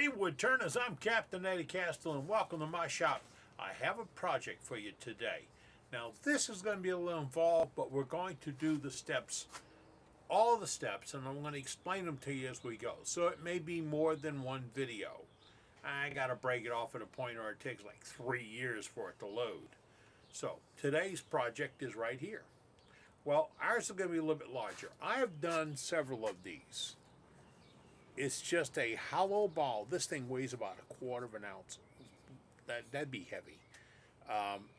Hey Woodturners, I'm Captain Eddie Castle and welcome to my shop. I have a project for you today. Now this is going to be a little involved, but we're going to do the steps, all the steps, and I'm going to explain them to you as we go. So it may be more than one video. I got to break it off at a point or it takes like 3 years for it to load. So today's project is right here. Well, ours is going to be a little bit larger. I have done several of these. It's just a hollow ball. This thing weighs about 1/4 of an ounce. That'd be heavy.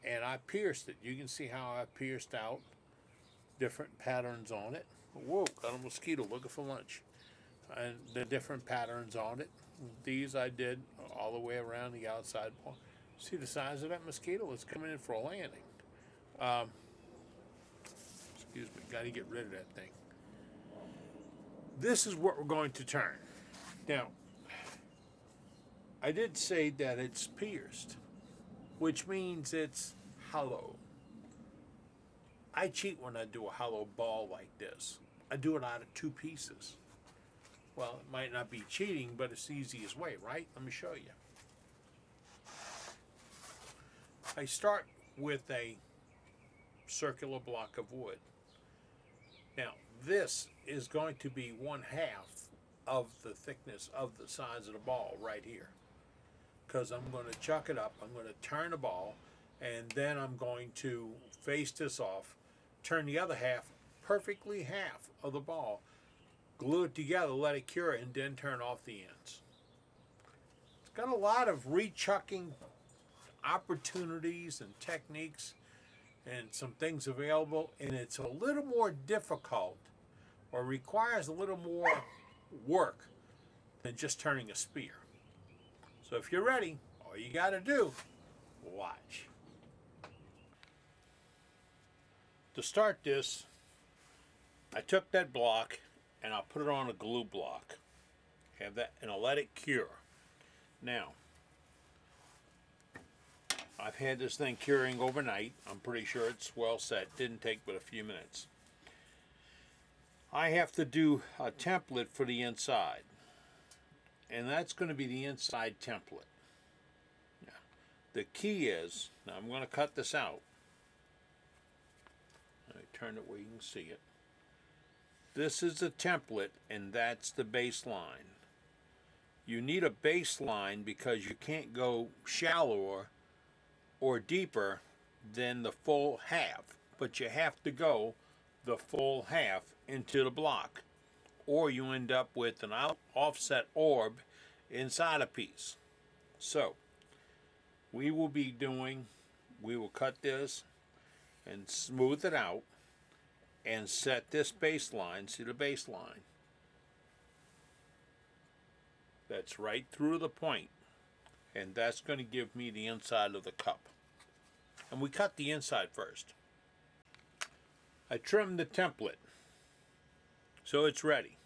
And I pierced it. You can see how I pierced out different patterns on it. Whoa, got a mosquito looking for lunch. And the different patterns on it. These I did all the way around the outside ball. See the size of that mosquito? It's coming in for a landing. Excuse me, got to get rid of that thing. This is what we're going to turn. Now, I did say that it's pierced, which means it's hollow. I cheat when I do a hollow ball like this. I do it out of 2 pieces. Well, it might not be cheating, but it's the easiest way, right? Let me show you. I start with a circular block of wood. Now, this is going to be 1/2 of the thickness of the size of the ball right here. Because I'm going to chuck it up, I'm going to turn the ball, and then I'm going to face this off, turn the other half, perfectly half of the ball, glue it together, let it cure, and then turn off the ends. It's got a lot of rechucking opportunities and techniques and some things available, and it's a little more difficult or requires a little more work than just turning a spear. So if you're ready, all you got to do, watch. To start this, I took that block and I'll put it on a glue block. Have that, and I'll let it cure. Now, I've had this thing curing overnight. I'm pretty sure it's well set. Didn't take but a few minutes. I have to do a template for the inside. And that's going to be the inside template. Now, the key is, now I'm going to cut this out. Let me turn it where you can see it. This is the template and that's the baseline. You need a baseline because you can't go shallower or deeper than the full half, but you have to go the full half into the block, or you end up with an offset orb inside a piece. So we will cut this and smooth it out and set this baseline. See the baseline? That's right through the point, and that's going to give me the inside of the cup. And we cut the inside first. I trimmed the template so it's ready.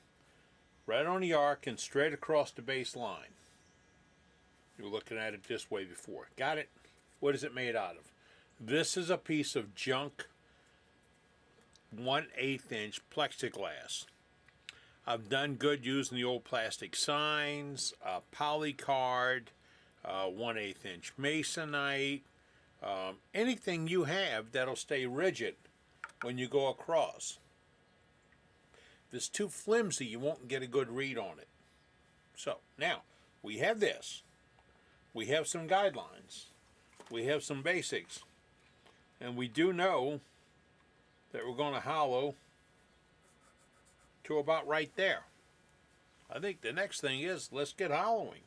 Right on the arc and straight across the baseline. You were looking at it this way before. Got it? What is it made out of? This is a piece of junk 1/8 inch plexiglass. I've done good using the old plastic signs, polycard, 1/8 inch masonite, anything you have that'll stay rigid when you go across. If it's too flimsy, you won't get a good read on it. So now we have this. We have some guidelines. We have some basics. And we do know that we're going to hollow to about right there. I think the next thing is, let's get hollowing.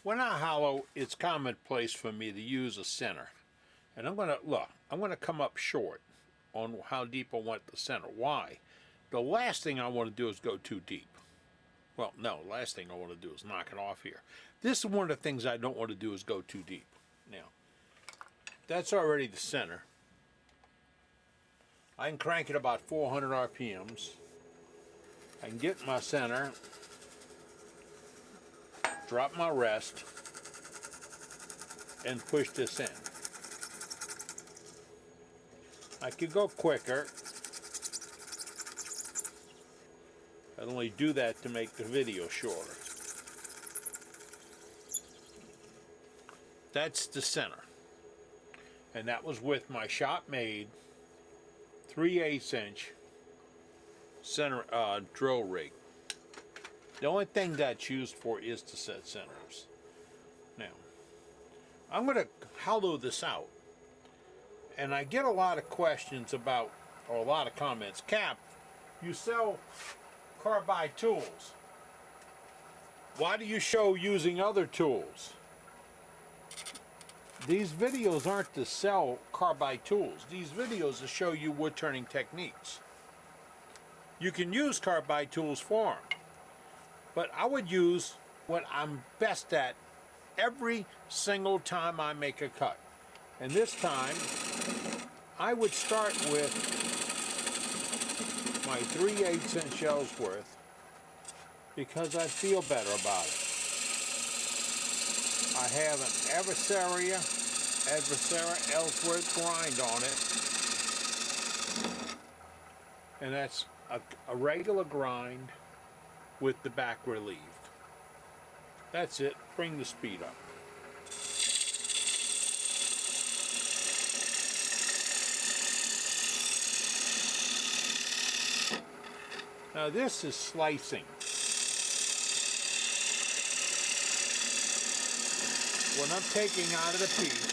When I hollow, it's commonplace for me to use a center. And I'm going to come up short on how deep I want the center. Why? The last thing I want to do is go too deep. Well, no, the last thing I want to do is knock it off here. This is one of the things I don't want to do is go too deep. Now, that's already the center. I can crank it about 400 RPMs. I can get my center, drop my rest, and push this in. I could go quicker, I only do that to make the video shorter. That's the center. And that was with my shop-made 3/8 inch center drill rig. The only thing that's used for is to set centers. Now, I'm going to hollow this out. And I get a lot of questions about, or a lot of comments. Cap, you sell carbide tools. Why do you show using other tools? These videos aren't to sell carbide tools. These videos to show you wood turning techniques. You can use carbide tools for them, but I would use what I'm best at every single time I make a cut. And this time, I would start with my 3/8 inch Ellsworth because I feel better about it. I have an Adversarial Ellsworth grind on it, and that's a regular grind with the back relieved. That's it. Bring the speed up. Now this is slicing. What I'm taking out of the piece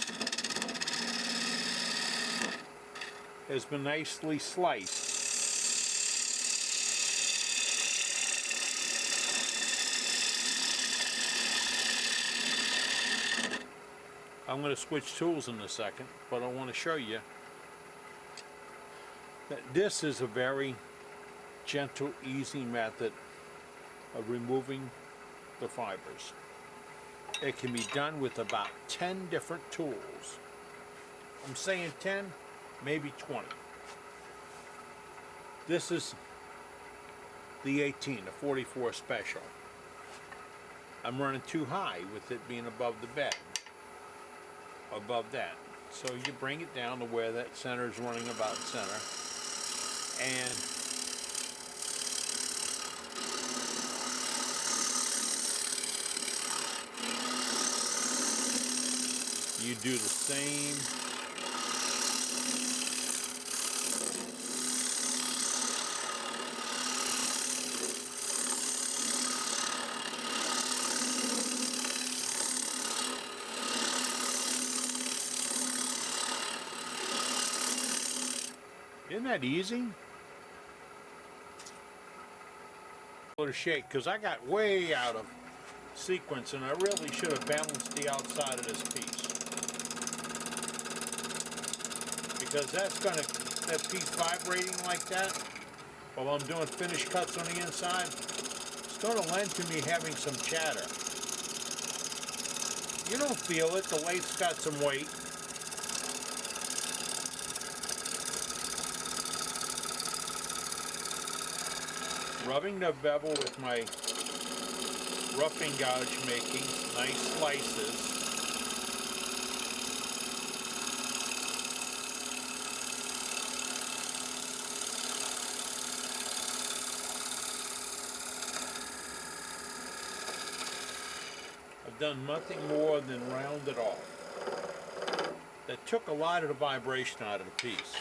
has been nicely sliced. I'm going to switch tools in a second, but I want to show you that this is a very gentle, easy method of removing the fibers. It can be done with about 10 different tools. I'm saying 10, maybe 20. This is the 18, the 44 special. I'm running too high with it being above the bed. Above that. So you bring it down to where that center is running about center. And you do the same. Isn't that easy? To shake, because I got way out of sequence and I really should have balanced the outside of this piece. Because that piece vibrating like that while I'm doing finish cuts on the inside, it's going to lend to me having some chatter. You don't feel it, the lathe's got some weight. Rubbing the bevel with my roughing gouge, making nice slices. I've done nothing more than round it off. That took a lot of the vibration out of the piece.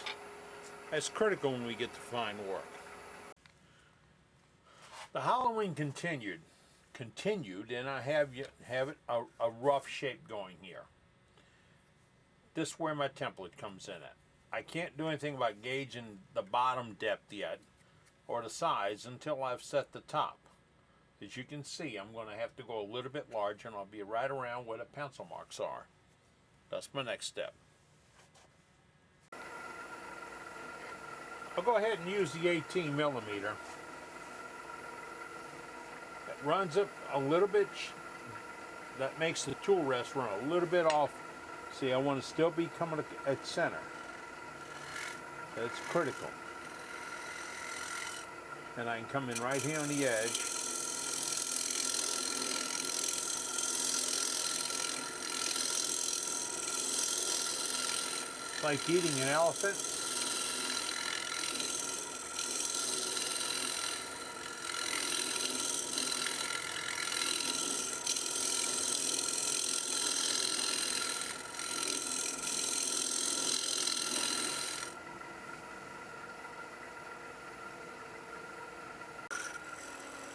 That's critical when we get to fine work. The hollowing continued, and I have it a rough shape going here. This is where my template comes in at. I can't do anything about gauging the bottom depth yet, or the size, until I've set the top. As you can see, I'm going to have to go a little bit larger, and I'll be right around where the pencil marks are. That's my next step. I'll go ahead and use the 18 millimeter. Runs up a little bit, that makes the tool rest run a little bit off. See, I want to still be coming at center. That's critical. And I can come in right here on the edge. It's like eating an elephant.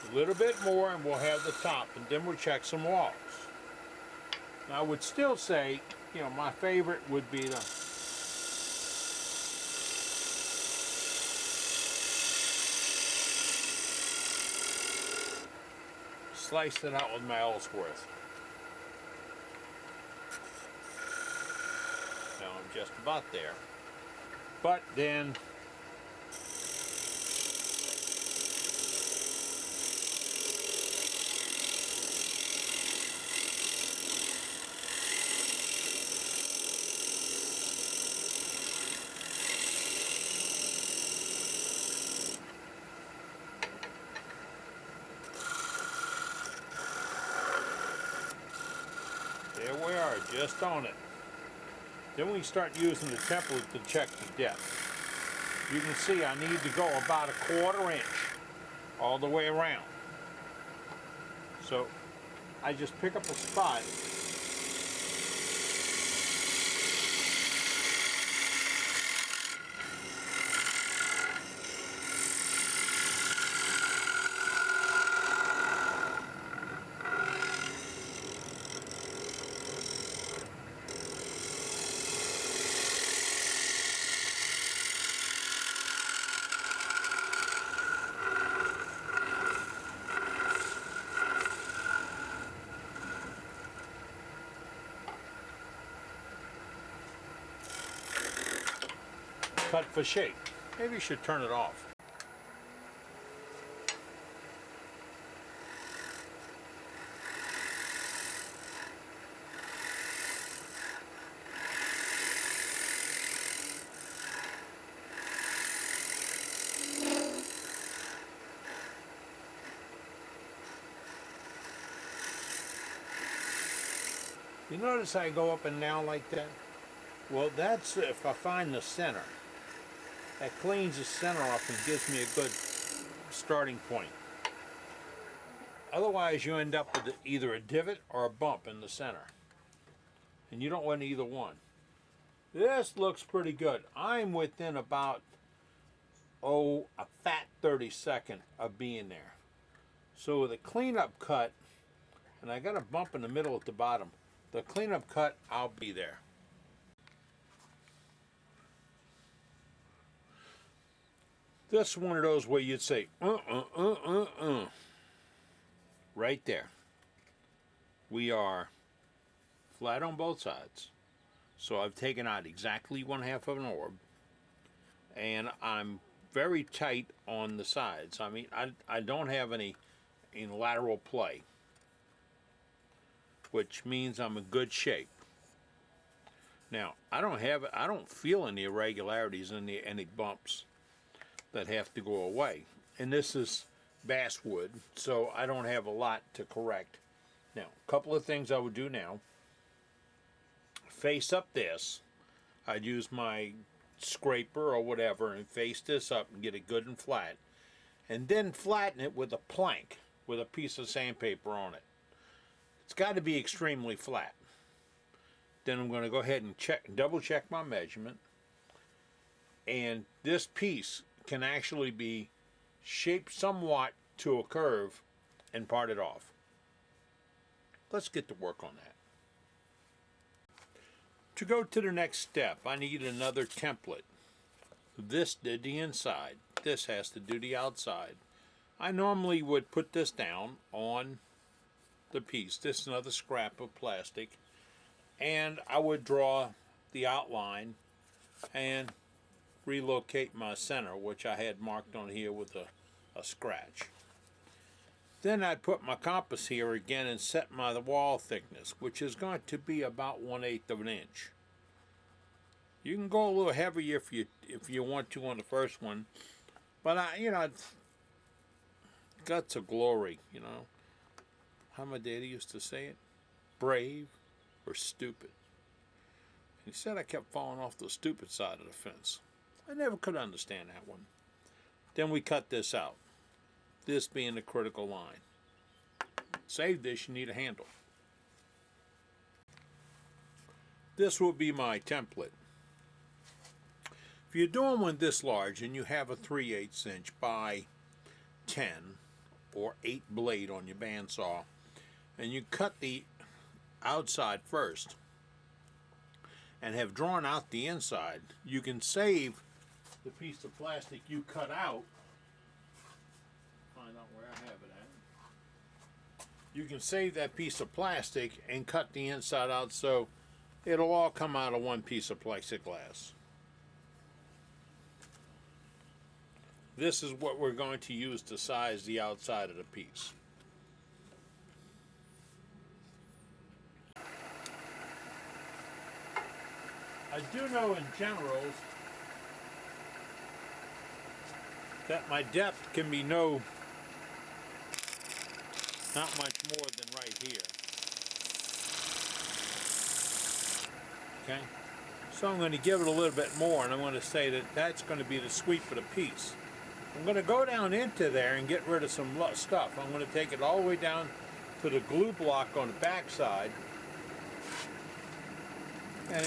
A little bit more and we'll have the top, and then we'll check some walls. Now I would still say, you know, my favorite would be the slice it out with my Ellsworth. Now I'm just about there. But then there we are, just on it. Then we start using the template to check the depth. You can see I need to go about 1/4 inch all the way around. So I just pick up a spot . Cut for shape. Maybe you should turn it off. You notice I go up and down like that? Well, that's if I find the center. That cleans the center off and gives me a good starting point. Otherwise, you end up with either a divot or a bump in the center. And you don't want either one. This looks pretty good. I'm within about, a fat 32nd of being there. So with a cleanup cut, and I got a bump in the middle at the bottom, the cleanup cut, I'll be there. This is one of those where you'd say, right there. We are flat on both sides. So I've taken out exactly 1/2 of an orb. And I'm very tight on the sides. I mean, I don't have any in lateral play, which means I'm in good shape. Now, I don't feel any irregularities, any bumps that have to go away. And this is basswood, so I don't have a lot to correct. Now, a couple of things I would do now. Face up this. I'd use my scraper or whatever and face this up and get it good and flat. And then flatten it with a plank with a piece of sandpaper on it. It's got to be extremely flat. Then I'm going to go ahead and double check my measurement. And this piece can actually be shaped somewhat to a curve and parted off. Let's get to work on that. To go to the next step, I need another template. This did the inside. This has to do the outside. I normally would put this down on the piece. This is another scrap of plastic. And I would draw the outline and relocate my center, which I had marked on here with a scratch. Then I'd put my compass here again and set my wall thickness, which is going to be about 1/8 of an inch. You can go a little heavier if you want to on the first one, but guts of glory, how my daddy used to say it, brave or stupid. He said I kept falling off the stupid side of the fence. I never could understand that one. Then we cut this out, this being the critical line. Save this, you need a handle. This will be my template. If you're doing one this large and you have a 3/8 inch by 10, or 8 blade on your bandsaw, and you cut the outside first and have drawn out the inside, you can save the piece of plastic you cut out. Find out where I have it at. You can save that piece of plastic and cut the inside out so it'll all come out of one piece of plexiglass. This is what we're going to use to size the outside of the piece. I do know in general that my depth can be not much more than right here. Okay, so I'm going to give it a little bit more, and I'm going to say that that's going to be the sweep of the piece. I'm going to go down into there and get rid of some stuff. I'm going to take it all the way down to the glue block on the back side. And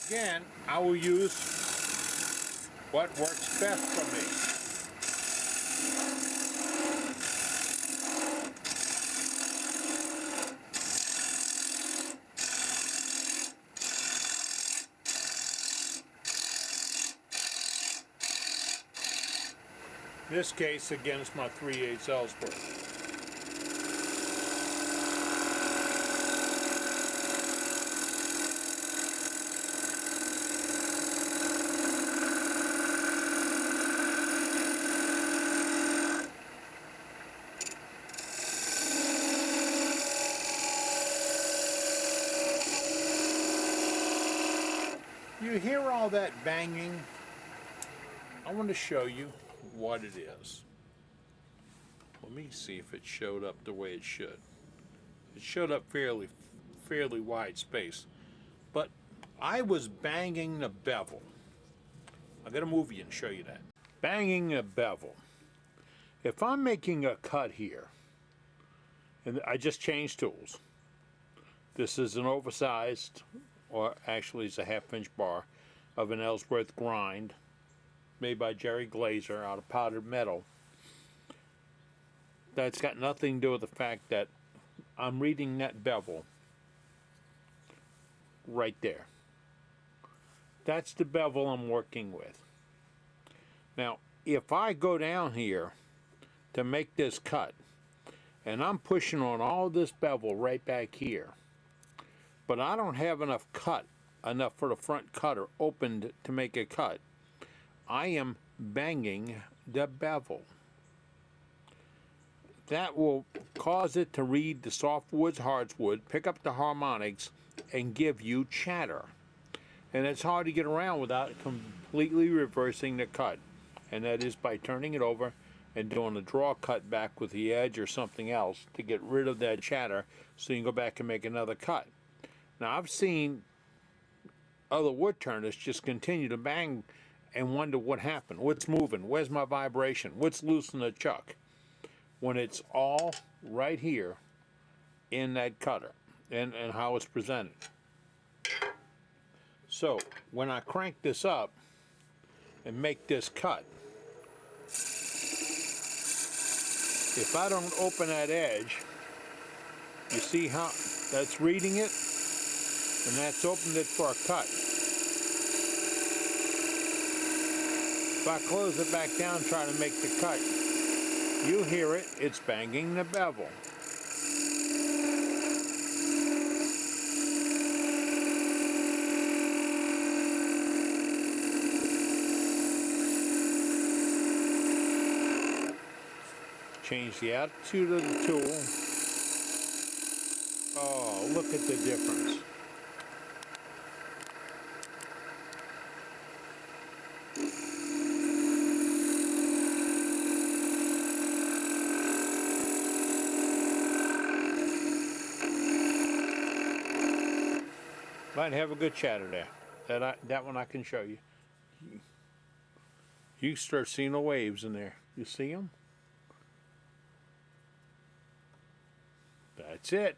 again, I will use what works best for me. In this case, again, it's my 3/8 Ellsworth. You hear all that banging? I want to show you what it is. Let me see if it showed up the way it should. It showed up fairly wide space, but I was banging the bevel. I gotta move you and show you that. Banging a bevel. If I'm making a cut here, and I just changed tools. This is an oversized, or actually it's a 1/2-inch bar of an Ellsworth grind made by Jerry Glazer out of powdered metal. That's got nothing to do with the fact that I'm reading that bevel right there. That's the bevel I'm working with. Now, if I go down here to make this cut, and I'm pushing on all this bevel right back here, but I don't have enough for the front cutter opened to make a cut, I am banging the bevel. That will cause it to read the softwoods, hardwood, pick up the harmonics, and give you chatter. And it's hard to get around without completely reversing the cut. And that is by turning it over and doing a draw cut back with the edge or something else to get rid of that chatter so you can go back and make another cut. Now, I've seen other wood turners just continue to bang and wonder what happened, what's moving, where's my vibration, what's loose in the chuck, when it's all right here in that cutter and how it's presented. So when I crank this up and make this cut, if I don't open that edge, you see how that's reading it, and that's opened it for a cut. If I close it back down, try to make the cut, you hear it, it's banging the bevel. Change the attitude of the tool. Oh, look at the difference. Might have a good chatter there. That one I can show you. You start seeing the waves in there. You see them? That's it.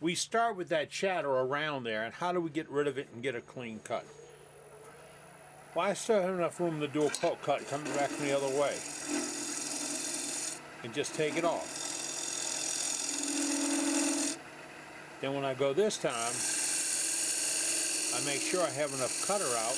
We start with that chatter around there, and how do we get rid of it and get a clean cut? Well, I still have enough room to do a poke cut coming back from the other way. and just take it off. Then when I go this time, I make sure I have enough cutter out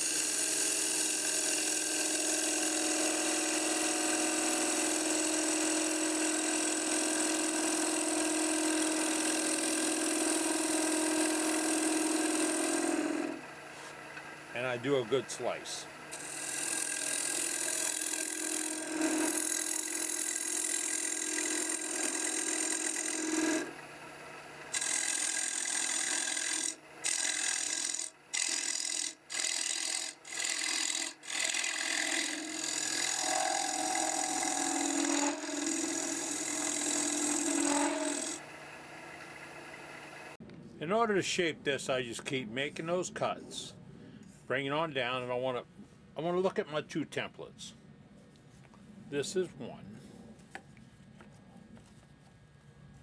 and I do a good slice. In order to shape this, I just keep making those cuts, bring it on down, and I want to look at my two templates. This is one,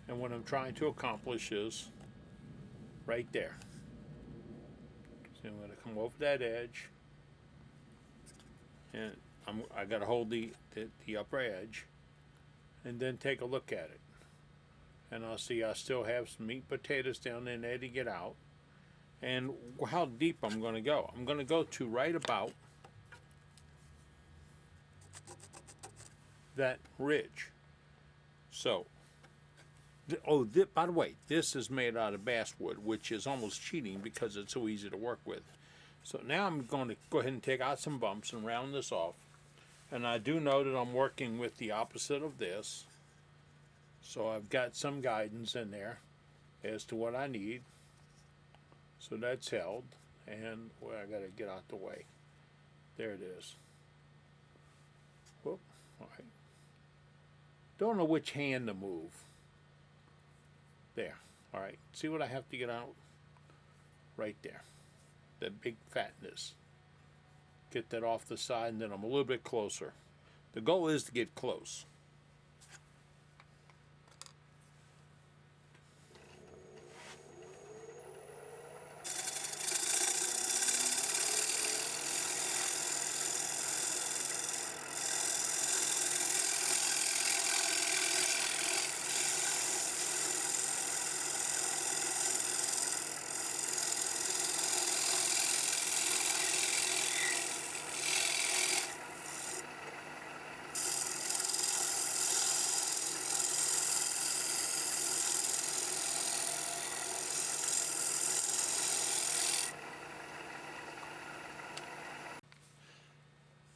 and what I'm trying to accomplish is right there. So I'm going to come over that edge, and I got to hold the upper edge, and then take a look at it. And I'll see I still have some meat potatoes down in there to get out. And how deep I'm going to go. I'm going to go to right about that ridge. So, by the way, this is made out of basswood, which is almost cheating because it's so easy to work with. So now I'm going to go ahead and take out some bumps and round this off. And I do know that I'm working with the opposite of this. So I've got some guidance in there as to what I need. So that's held, and well, I got to get out the way. There it is. Whoop, all right. Don't know which hand to move. There, all right. See what I have to get out? Right there. That big fatness. Get that off the side, and then I'm a little bit closer. The goal is to get close.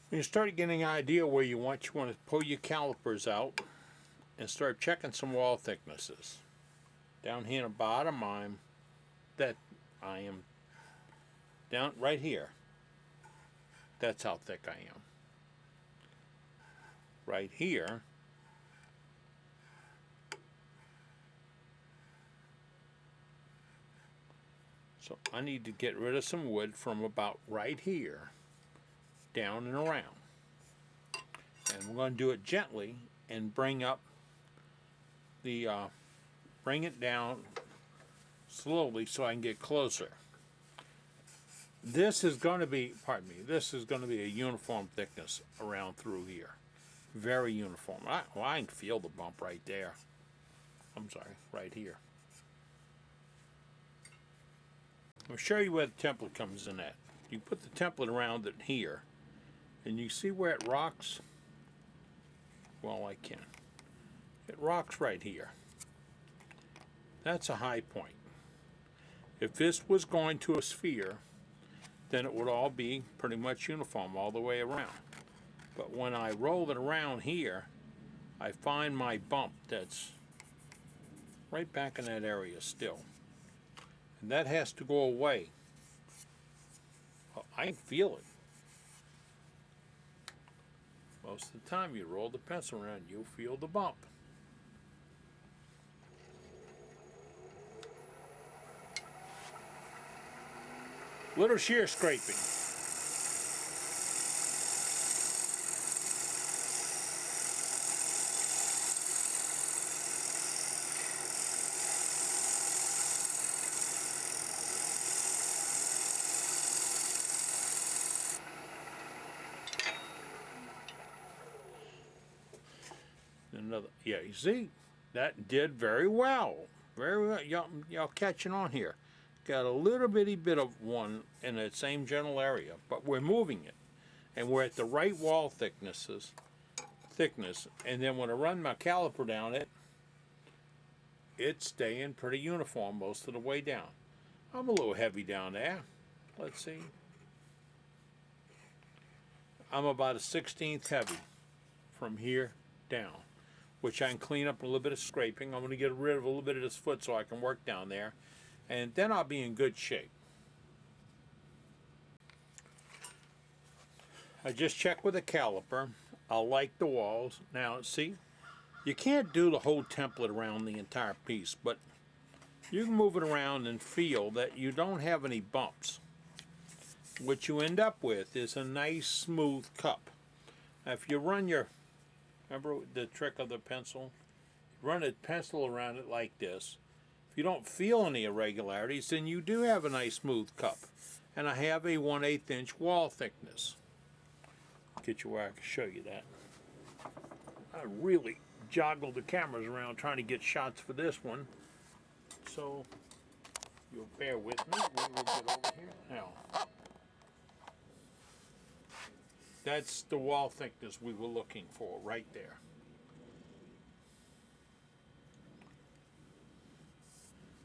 When you start getting an idea where you want to pull your calipers out and start checking some wall thicknesses. Down here at the bottom, I am down right here. That's how thick I am. Right here, so I need to get rid of some wood from about right here down and around. And we're going to do it gently and bring up the bring it down slowly so I can get closer. This is going to be, this is going to be a uniform thickness around through here. Very uniform. I can feel the bump right there. I'm sorry, right here. I'll show you where the template comes in at. You put the template around it here, and you see where it rocks? Well, I can. It rocks right here. That's a high point. If this was going to a sphere, then it would all be pretty much uniform all the way around. But when I roll it around here, I find my bump that's right back in that area still. And that has to go away. Well, I can feel it. Most of the time you roll the pencil around, you'll feel the bump. Little shear scraping. And another. Yeah, you see, that did very well. Very well. Y'all catching on here. Got a little bitty bit of one in the same general area, but we're moving it. And we're at the right wall thickness. And then when I run my caliper down it's staying pretty uniform most of the way down. I'm a little heavy down there. Let's see. I'm about a 1/16 heavy from here down, which I can clean up a little bit of scraping. I'm going to get rid of a little bit of this foot so I can work down there, and then I'll be in good shape. I just checked with the caliper. I like the walls. Now, see, you can't do the whole template around the entire piece, but you can move it around and feel that you don't have any bumps. What you end up with is a nice smooth cup. Now, if you run your, remember the trick of the pencil? Run a pencil around it like this. If you don't feel any irregularities, then you do have a nice smooth cup. And I have a 1/8 inch wall thickness. Get you where I can show you that. I really joggled the cameras around trying to get shots for this one. So you'll bear with me. We will get over here. Now, that's the wall thickness we were looking for right there.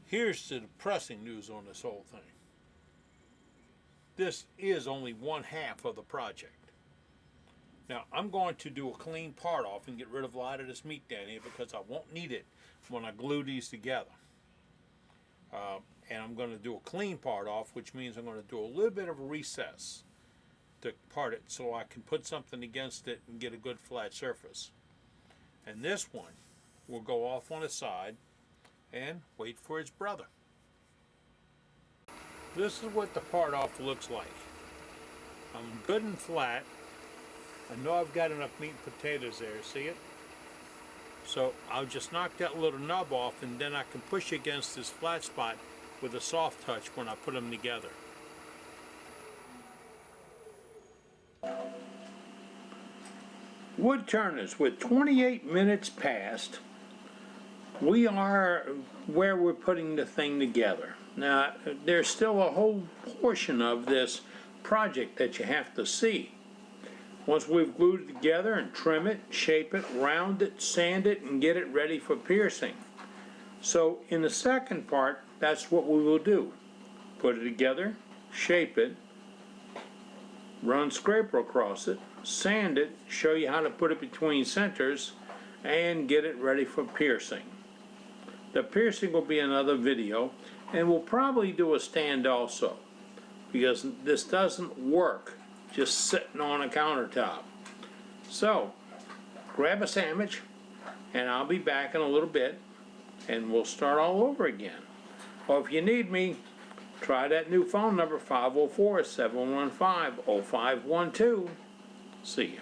Here's the depressing news on this whole thing. This is only 1/2 of the project. Now, I'm going to do a clean part off and get rid of a lot of this meat down here because I won't need it when I glue these together. And I'm going to do a clean part off, which means I'm going to do a little bit of a recess to part it so I can put something against it and get a good flat surface. And this one will go off on the side and wait for its brother. This is what the part off looks like. I'm good and flat. I know I've got enough meat and potatoes there, see it? So I'll just knock that little nub off and then I can push against this flat spot with a soft touch when I put them together. Wood turners, with 28 minutes past, we are where we're putting the thing together. Now, there's still a whole portion of this project that you have to see. Once we've glued it together and trim it, shape it, round it, sand it, and get it ready for piercing. So in the second part, that's what we will do. Put it together, shape it, run scraper across it, sand it, show you how to put it between centers, and get it ready for piercing. The piercing will be another video, and we'll probably do a stand also, because this doesn't work just sitting on a countertop. So, grab a sandwich, and I'll be back in a little bit, and we'll start all over again. Or if you need me, try that new phone number, 504-715-0512. See ya.